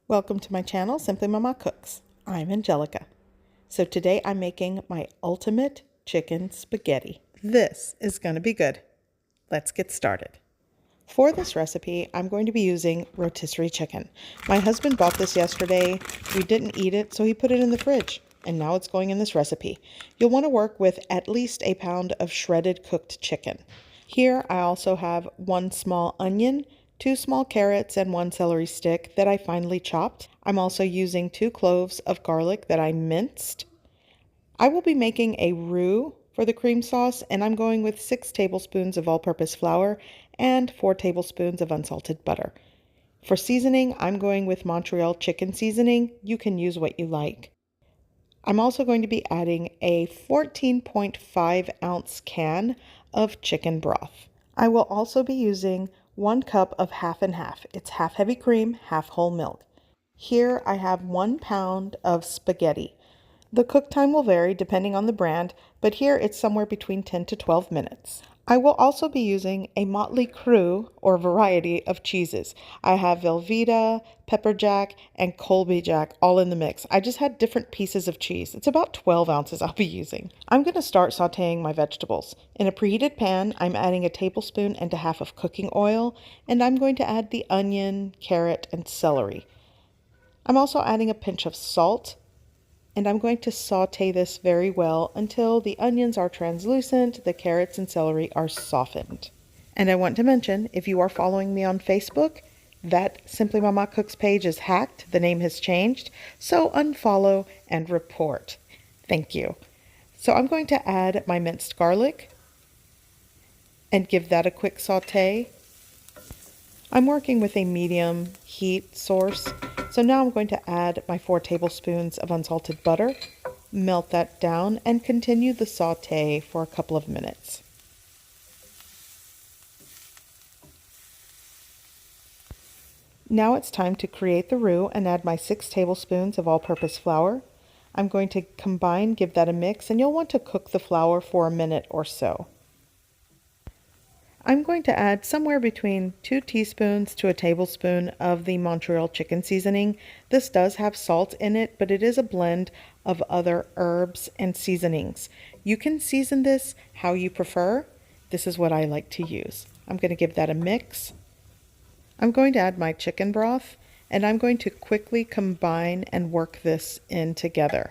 Welcome to my channel, Simply Mama Cooks. I'm Angelica. So today I'm making my ultimate chicken spaghetti. This is going to be good. Let's get started. For this recipe, I'm going to be using rotisserie chicken. My husband bought this yesterday. We didn't eat it, so he put it in the fridge. And now it's going in this recipe. You'll want to work with at least a pound of shredded cooked chicken. Here I also have 1 small onion, 2 small carrots, and 1 celery stick that I finely chopped. I'm also using 2 cloves of garlic that I minced. I will be making a roux for the cream sauce, and I'm going with 6 tablespoons of all-purpose flour and 4 tablespoons of unsalted butter. For seasoning, I'm going with Montreal chicken seasoning. You can use what you like. I'm also going to be adding a 14.5 ounce can of chicken broth. I will also be using 1 cup of half and half. It's half heavy cream, half whole milk. Here I have 1 pound of spaghetti. The cook time will vary depending on the brand, but here it's somewhere between 10 to 12 minutes. I will also be using a motley crew or variety of cheeses. I have Velveeta, pepper jack, and Colby jack all in the mix. I just had different pieces of cheese. It's about 12 ounces I'll be using. I'm going to start sauteing my vegetables. In a preheated pan, I'm adding a tablespoon and a half of cooking oil, and I'm going to add the onion, carrot, and celery. I'm also adding a pinch of salt, and I'm going to saute this very well until the onions are translucent, the carrots and celery are softened. And I want to mention, if you are following me on Facebook, that Simply Mama Cooks page is hacked. The name has changed, so unfollow and report. Thank you. So I'm going to add my minced garlic and give that a quick saute. I'm working with a medium heat source, so now I'm going to add my 4 tablespoons of unsalted butter, melt that down, and continue the saute for a couple of minutes. Now it's time to create the roux and add my 6 tablespoons of all-purpose flour. I'm going to combine, give that a mix, and you'll want to cook the flour for a minute or so. I'm going to add somewhere between 2 teaspoons to a tablespoon of the Montreal chicken seasoning. This does have salt in it, but it is a blend of other herbs and seasonings. You can season this how you prefer. This is what I like to use. I'm going to give that a mix. I'm going to add my chicken broth, and I'm going to quickly combine and work this in together.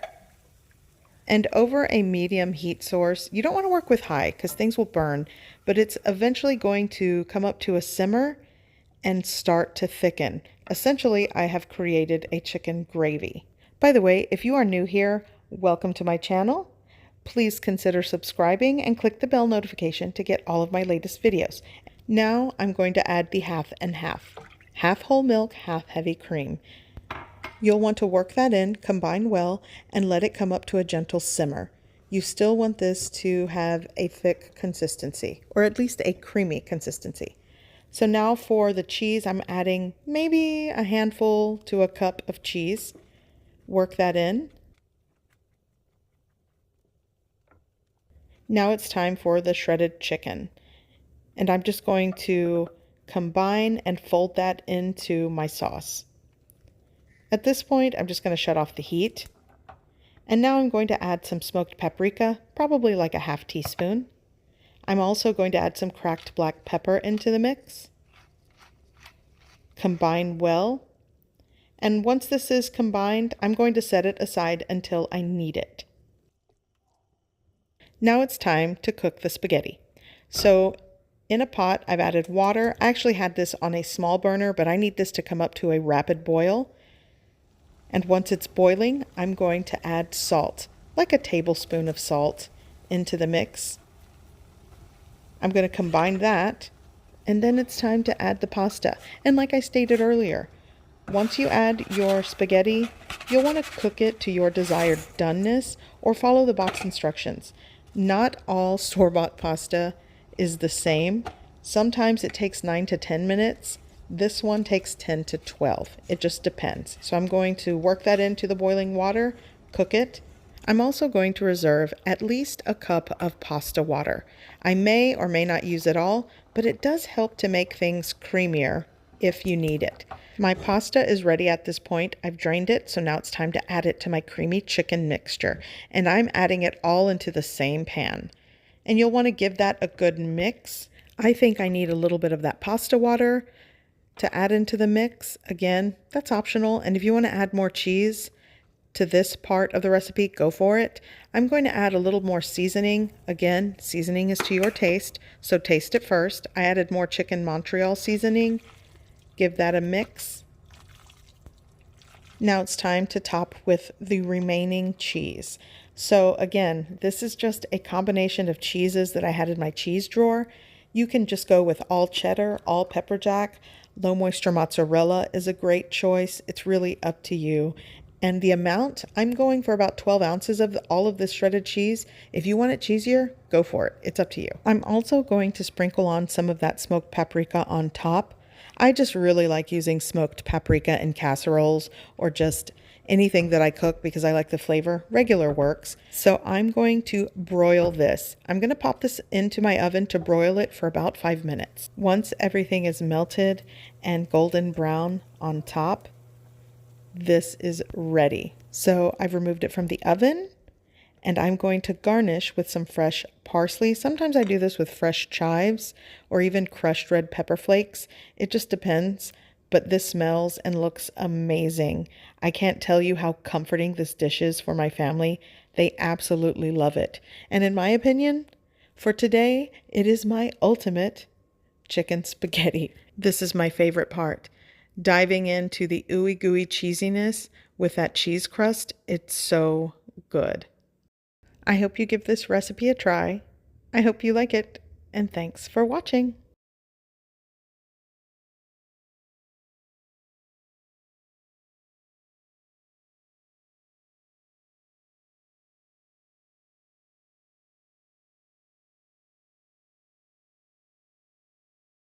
And over a medium heat source, you don't want to work with high because things will burn, but it's eventually going to come up to a simmer and start to thicken. Essentially, I have created a chicken gravy. By the way, if you are new here, welcome to my channel. Please consider subscribing and click the bell notification to get all of my latest videos. Now I'm going to add the half and half. Half whole milk, half heavy cream. You'll want to work that in, combine well, and let it come up to a gentle simmer. You still want this to have a thick consistency, or at least a creamy consistency. So now for the cheese, I'm adding maybe a handful to a cup of cheese. Work that in. Now it's time for the shredded chicken. And I'm just going to combine and fold that into my sauce. At this point, I'm just going to shut off the heat. And now I'm going to add some smoked paprika, probably like a half teaspoon. I'm also going to add some cracked black pepper into the mix. Combine well. And once this is combined, I'm going to set it aside until I need it. Now it's time to cook the spaghetti. So in a pot, I've added water. I actually had this on a small burner, but I need this to come up to a rapid boil. And once it's boiling, I'm going to add salt, like a tablespoon of salt, into the mix. I'm going to combine that, and then it's time to add the pasta. And like I stated earlier, once you add your spaghetti, you'll want to cook it to your desired doneness or follow the box instructions. Not all store-bought pasta is the same. Sometimes it takes 9 to 10 minutes. This one takes 10 to 12. It just depends. So I'm going to work that into the boiling water, cook it. I'm also going to reserve at least a cup of pasta water. I may or may not use it all, but it does help to make things creamier if you need it. My pasta is ready at this point. I've drained it, so now it's time to add it to my creamy chicken mixture. And I'm adding it all into the same pan. And you'll want to give that a good mix. I think I need a little bit of that pasta water to add into the mix. Again, that's optional. And if you want to add more cheese to this part of the recipe, go for it. I'm going to add a little more seasoning. Again, seasoning is to your taste, so taste it first. I added more chicken Montreal seasoning. Give that a mix. Now it's time to top with the remaining cheese. So again, this is just a combination of cheeses that I had in my cheese drawer. You can just go with all cheddar, all pepper jack. Low moisture mozzarella is a great choice. It's really up to you. And the amount, I'm going for about 12 ounces of all of this shredded cheese. If you want it cheesier, go for it. It's up to you. I'm also going to sprinkle on some of that smoked paprika on top. I just really like using smoked paprika in casseroles or just anything that I cook because I like the flavor. Regular works. So I'm going to broil this. I'm going to pop this into my oven to broil it for about 5 minutes. Once everything is melted and golden brown on top, this is ready. So I've removed it from the oven and I'm going to garnish with some fresh parsley. Sometimes I do this with fresh chives or even crushed red pepper flakes. It just depends, but this smells and looks amazing. I can't tell you how comforting this dish is for my family. They absolutely love it. And in my opinion, for today, it is my ultimate chicken spaghetti. This is my favorite part. Diving into the ooey gooey cheesiness with that cheese crust, it's so good. I hope you give this recipe a try. I hope you like it, and thanks for watching.